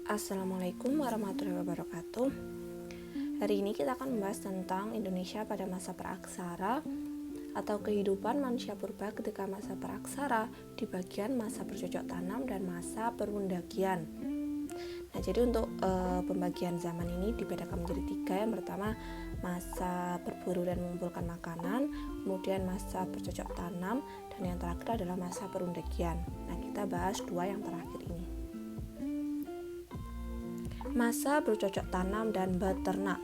Assalamualaikum warahmatullahi wabarakatuh. Hari ini kita akan membahas tentang Indonesia pada masa praaksara atau kehidupan manusia purba ketika masa praaksara di bagian masa bercocok tanam dan masa perundakian. Nah, jadi untuk pembagian zaman ini dibedakan menjadi 3. Yang pertama, masa berburu dan mengumpulkan makanan, kemudian masa bercocok tanam, dan yang terakhir adalah masa perundakian. Nah, kita bahas 2 yang terakhir ini. Masa bercocok tanam dan beternak.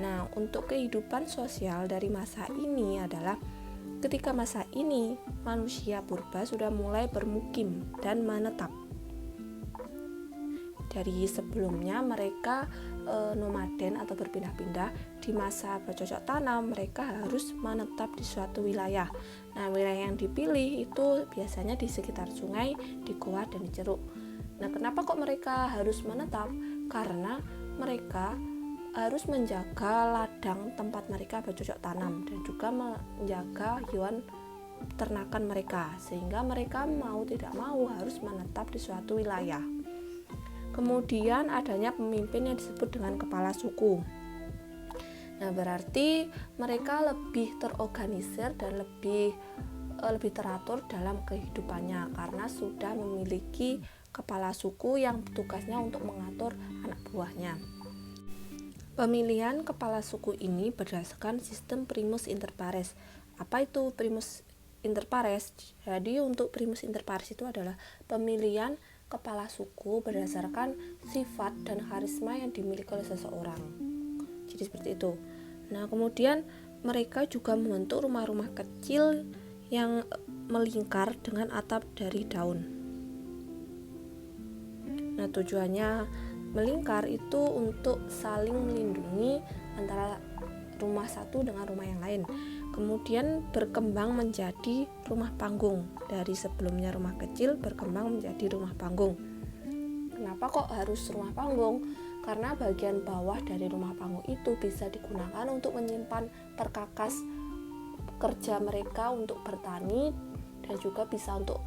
Nah, untuk kehidupan sosial dari masa ini adalah ketika masa ini manusia purba sudah mulai bermukim dan menetap. Dari sebelumnya mereka nomaden atau berpindah-pindah. Di masa bercocok tanam mereka harus menetap di suatu wilayah. Nah, wilayah yang dipilih itu biasanya di sekitar sungai, di goa, dan di ceruk. Nah, kenapa kok mereka harus menetap? Karena mereka harus menjaga ladang tempat mereka bercocok tanam dan juga menjaga hewan ternakan mereka, sehingga mereka mau tidak mau harus menetap di suatu wilayah. Kemudian adanya pemimpin yang disebut dengan kepala suku. Nah, berarti mereka lebih terorganisir dan lebih teratur dalam kehidupannya karena sudah memiliki kepala suku yang tugasnya untuk mengatur anak buahnya. Pemilihan kepala suku ini berdasarkan sistem primus inter pares. Apa itu primus inter pares? Jadi untuk primus inter pares itu adalah pemilihan kepala suku berdasarkan sifat dan karisma yang dimiliki oleh seseorang. Jadi seperti itu. Nah, kemudian mereka juga membentuk rumah-rumah kecil yang melingkar dengan atap dari daun. Nah, tujuannya melingkar itu untuk saling melindungi antara rumah satu dengan rumah yang lain. Kemudian berkembang menjadi rumah panggung. Dari sebelumnya rumah kecil berkembang menjadi rumah panggung. Kenapa kok harus rumah panggung? Karena bagian bawah dari rumah panggung itu bisa digunakan untuk menyimpan perkakas kerja mereka untuk bertani dan juga bisa untuk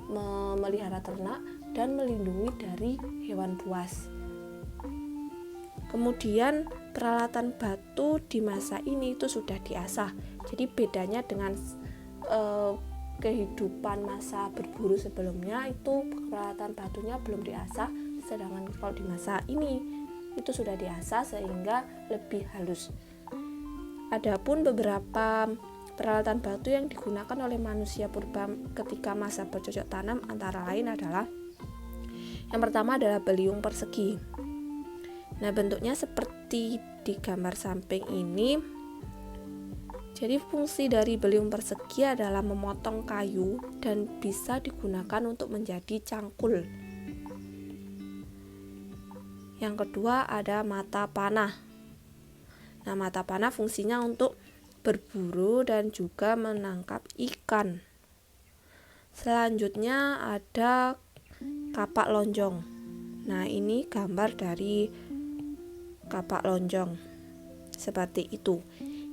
memelihara ternak dan melindungi dari hewan buas. Kemudian peralatan batu di masa ini itu sudah diasah. Jadi bedanya dengan kehidupan masa berburu sebelumnya itu peralatan batunya belum diasah, sedangkan kalau di masa ini itu sudah diasah sehingga lebih halus. Adapun beberapa peralatan batu yang digunakan oleh manusia purba ketika masa bercocok tanam antara lain adalah yang pertama adalah beliung persegi. Nah, bentuknya seperti di gambar samping ini. Jadi fungsi dari beliung persegi adalah memotong kayu dan bisa digunakan untuk menjadi cangkul. Yang kedua ada mata panah. Nah, mata panah fungsinya untuk berburu dan juga menangkap ikan. Selanjutnya ada kapak lonjong. Nah, ini gambar dari kapak lonjong seperti itu.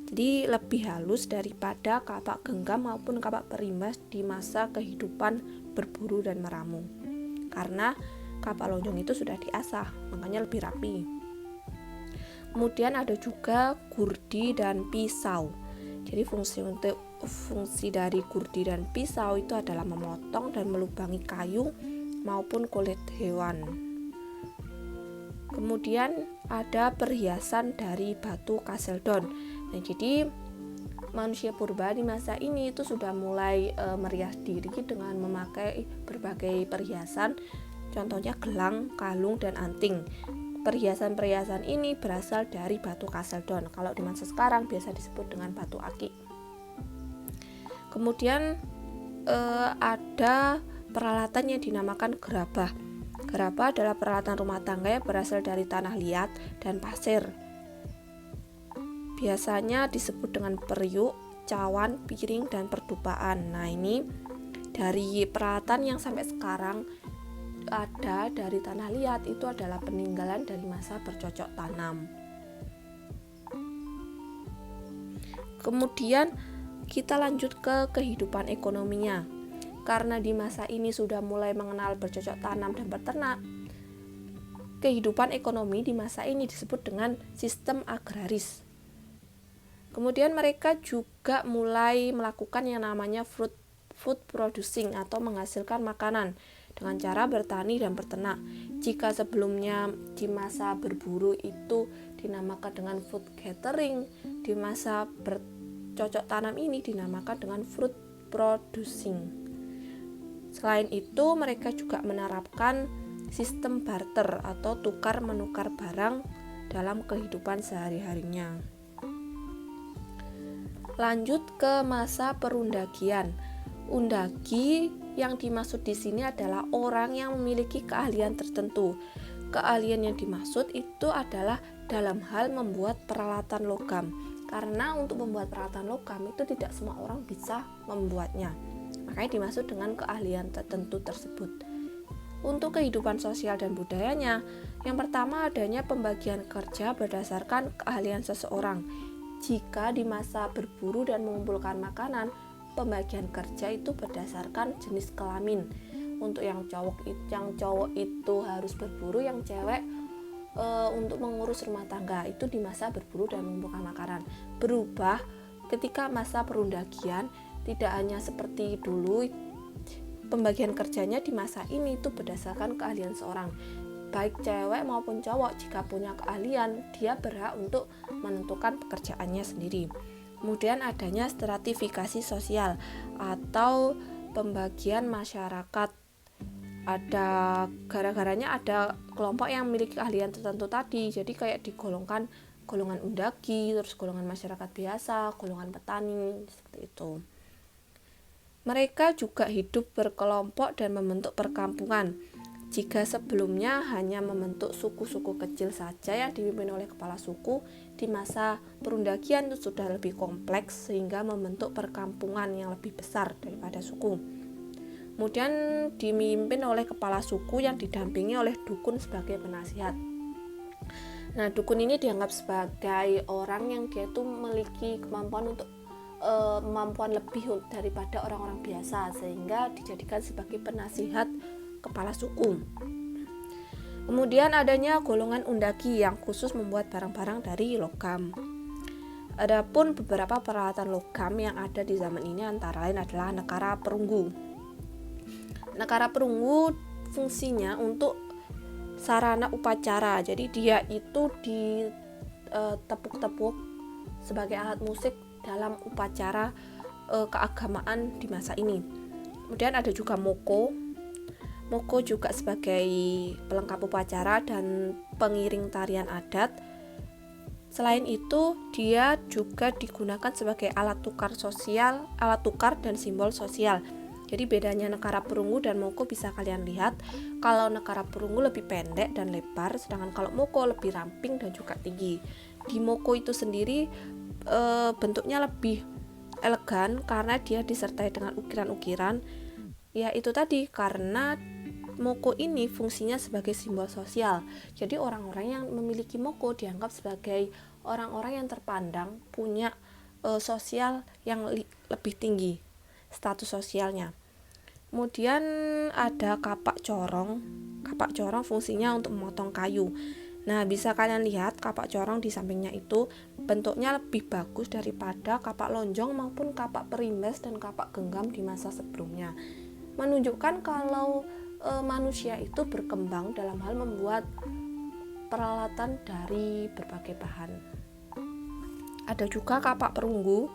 Jadi lebih halus daripada kapak genggam maupun kapak perimbas di masa kehidupan berburu dan meramu. Karena kapak lonjong itu sudah diasah, makanya lebih rapi. Kemudian ada juga gurdi dan pisau. Jadi fungsi dari gurdi dan pisau itu adalah memotong dan melubangi kayu maupun kulit hewan. Kemudian ada perhiasan dari batu kaseldon. Nah, jadi manusia purba di masa ini itu sudah mulai merias diri dengan memakai berbagai perhiasan, contohnya gelang, kalung, dan anting. Perhiasan-perhiasan ini berasal dari batu kaseldon. Kalau di masa sekarang biasa disebut dengan batu aki. Kemudian ada peralatan yang dinamakan gerabah. Gerabah adalah peralatan rumah tangga yang berasal dari tanah liat dan pasir. Biasanya disebut dengan periuk, cawan, piring, dan perdupaan. Nah, ini dari peralatan yang sampai sekarang ada dari tanah liat itu adalah peninggalan dari masa bercocok tanam. Kemudian kita lanjut ke kehidupan ekonominya. Karena di masa ini sudah mulai mengenal bercocok tanam dan beternak, kehidupan ekonomi di masa ini disebut dengan sistem agraris. Kemudian mereka juga mulai melakukan yang namanya food producing atau menghasilkan makanan dengan cara bertani dan berternak. Jika sebelumnya di masa berburu itu dinamakan dengan food gathering, di masa bercocok tanam ini dinamakan dengan fruit producing. Selain itu, mereka juga menerapkan sistem barter atau tukar menukar barang dalam kehidupan sehari-harinya. Lanjut ke masa perundagian. Undagi yang dimaksud di sini adalah orang yang memiliki keahlian tertentu. Keahlian yang dimaksud itu adalah dalam hal membuat peralatan logam. Karena untuk membuat peralatan logam itu tidak semua orang bisa membuatnya. Makanya dimaksud dengan keahlian tertentu tersebut. Untuk kehidupan sosial dan budayanya, yang pertama adanya pembagian kerja berdasarkan keahlian seseorang. Jika di masa berburu dan mengumpulkan makanan, pembagian kerja itu berdasarkan jenis kelamin. Untuk yang cowok itu harus berburu, yang cewek untuk mengurus rumah tangga. Itu di masa berburu dan mengumpulkan makanan. Berubah ketika masa perundagian, tidak hanya seperti dulu. Pembagian kerjanya di masa ini itu berdasarkan keahlian seorang. Baik cewek maupun cowok, jika punya keahlian, dia berhak untuk menentukan pekerjaannya sendiri. Kemudian adanya stratifikasi sosial atau pembagian masyarakat. Ada gara-garanya ada kelompok yang memiliki keahlian tertentu tadi. Jadi kayak digolongkan golongan undagi, terus golongan masyarakat biasa, golongan petani, seperti itu. Mereka juga hidup berkelompok dan membentuk perkampungan. Jika sebelumnya hanya membentuk suku-suku kecil saja yang dipimpin oleh kepala suku, di masa perundagian itu sudah lebih kompleks sehingga membentuk perkampungan yang lebih besar daripada suku. Kemudian dipimpin oleh kepala suku yang didampingi oleh dukun sebagai penasihat. Nah, dukun ini dianggap sebagai orang yang dia itu memiliki kemampuan lebih daripada orang-orang biasa, sehingga dijadikan sebagai penasihat kepala suku. Kemudian adanya golongan undagi yang khusus membuat barang-barang dari logam. Adapun beberapa peralatan logam yang ada di zaman ini antara lain adalah nekara perunggu. Nekara perunggu fungsinya untuk sarana upacara. Jadi dia itu ditepuk-tepuk sebagai alat musik dalam upacara keagamaan di masa ini. Kemudian ada juga moko. Moko juga sebagai pelengkap upacara dan pengiring tarian adat. Selain itu, dia juga digunakan sebagai alat tukar dan simbol sosial. Jadi bedanya nekara perunggu dan moko bisa kalian lihat. Kalau nekara perunggu lebih pendek dan lebar, sedangkan kalau moko lebih ramping dan juga tinggi. Di moko itu sendiri bentuknya lebih elegan karena dia disertai dengan ukiran-ukiran. Ya itu tadi, karena moko ini fungsinya sebagai simbol sosial. Jadi orang-orang yang memiliki moko dianggap sebagai orang-orang yang terpandang punya sosial yang lebih tinggi status sosialnya. Kemudian ada kapak corong. Kapak corong fungsinya untuk memotong kayu. Nah, bisa kalian lihat kapak corong di sampingnya itu bentuknya lebih bagus daripada kapak lonjong maupun kapak perimbas dan kapak genggam di masa sebelumnya. Menunjukkan kalau manusia itu berkembang dalam hal membuat peralatan dari berbagai bahan. Ada juga kapak perunggu.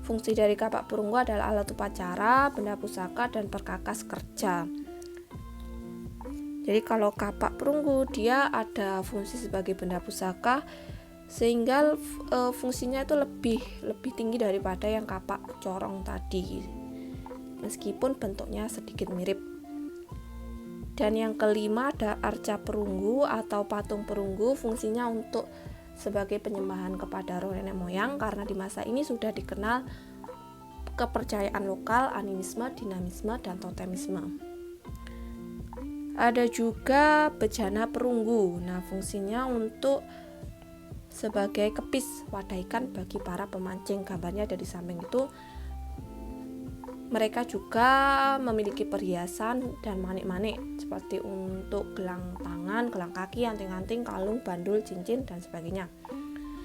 Fungsi dari kapak perunggu adalah alat upacara, benda pusaka, dan perkakas kerja. Jadi kalau kapak perunggu dia ada fungsi sebagai benda pusaka, sehingga fungsinya itu lebih tinggi daripada yang kapak corong tadi, meskipun bentuknya sedikit mirip. Dan yang kelima ada arca perunggu atau patung perunggu. Fungsinya untuk sebagai penyembahan kepada roh nenek moyang, karena di masa ini sudah dikenal kepercayaan lokal, animisme, dinamisme, dan totemisme. Ada juga bejana perunggu. Nah, fungsinya untuk sebagai kepis wadah ikan bagi para pemancing. Gambarnya ada di samping itu. Mereka juga memiliki perhiasan dan manik-manik seperti untuk gelang tangan, gelang kaki, anting-anting, kalung, bandul, cincin, dan sebagainya.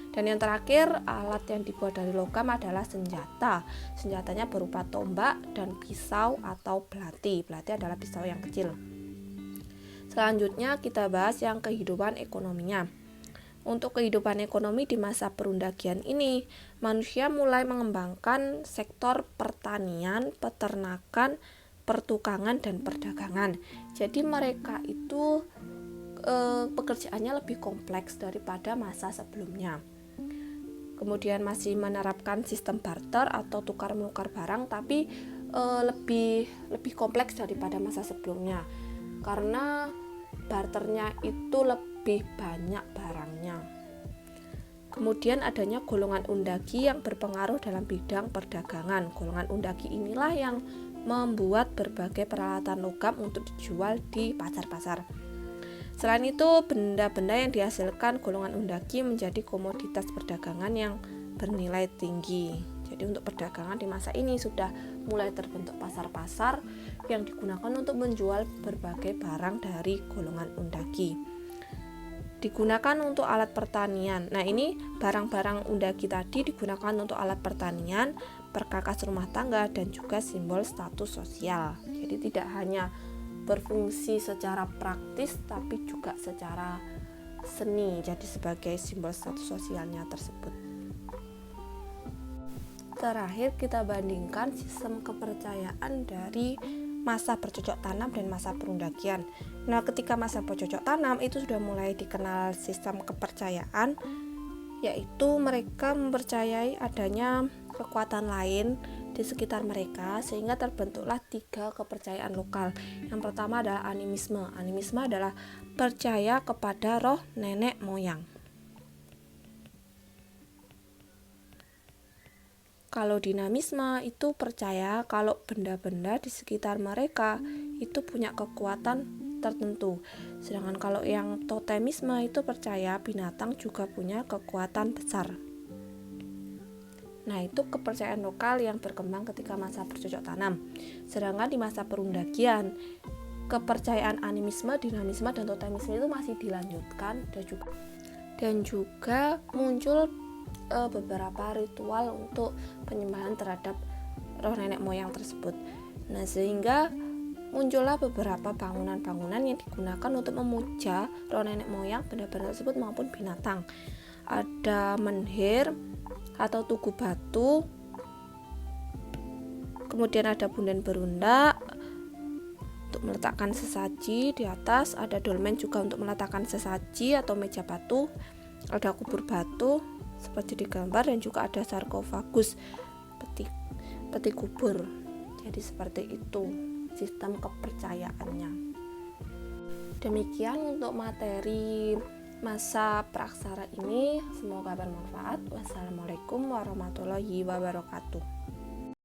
Dan yang terakhir, alat yang dibuat dari logam adalah senjata. Senjatanya berupa tombak dan pisau atau belati. Belati adalah pisau yang kecil. Selanjutnya kita bahas yang kehidupan ekonominya. Untuk kehidupan ekonomi di masa perundakian ini, manusia mulai mengembangkan sektor pertanian, peternakan, pertukangan, dan perdagangan. Jadi mereka itu pekerjaannya lebih kompleks daripada masa sebelumnya. Kemudian masih menerapkan sistem barter atau tukar menukar barang, tapi lebih kompleks daripada masa sebelumnya karena barternya itu lebih banyak barangnya. Kemudian adanya golongan undaki yang berpengaruh dalam bidang perdagangan. Golongan undaki inilah yang membuat berbagai peralatan logam untuk dijual di pasar-pasar. Selain itu, benda-benda yang dihasilkan golongan undaki menjadi komoditas perdagangan yang bernilai tinggi. Jadi untuk perdagangan di masa ini sudah mulai terbentuk pasar-pasar yang digunakan untuk menjual berbagai barang dari golongan undaki. Digunakan untuk alat pertanian. Nah, ini barang-barang undaki tadi digunakan untuk alat pertanian, perkakas rumah tangga, dan juga simbol status sosial. Jadi tidak hanya berfungsi secara praktis tapi juga secara seni, jadi sebagai simbol status sosialnya tersebut. Terakhir kita bandingkan sistem kepercayaan dari masa bercocok tanam dan masa perundakian. Nah, ketika masa bercocok tanam itu sudah mulai dikenal sistem kepercayaan, yaitu mereka mempercayai adanya kekuatan lain di sekitar mereka sehingga terbentuklah 3 kepercayaan lokal. Yang pertama adalah animisme. Animisme adalah percaya kepada roh nenek moyang. Kalau dinamisme itu percaya kalau benda-benda di sekitar mereka itu punya kekuatan tertentu. Sedangkan kalau yang totemisme itu percaya binatang juga punya kekuatan besar. Nah, itu kepercayaan lokal yang berkembang ketika masa bercocok tanam. Sedangkan di masa perundakian, kepercayaan animisme, dinamisme, dan totemisme itu masih dilanjutkan dan juga muncul beberapa ritual untuk penyembahan terhadap roh nenek moyang tersebut. Nah, sehingga muncullah beberapa bangunan-bangunan yang digunakan untuk memuja roh nenek moyang benda-benda tersebut maupun binatang. Ada menhir atau tugu batu, kemudian ada punden berundak untuk meletakkan sesaji di atas, ada dolmen juga untuk meletakkan sesaji atau meja batu, ada kubur batu seperti di gambar, dan juga ada sarkofagus, peti kubur. Jadi seperti itu sistem kepercayaannya. Demikian untuk materi masa praksara ini, semoga bermanfaat. Wassalamualaikum warahmatullahi wabarakatuh.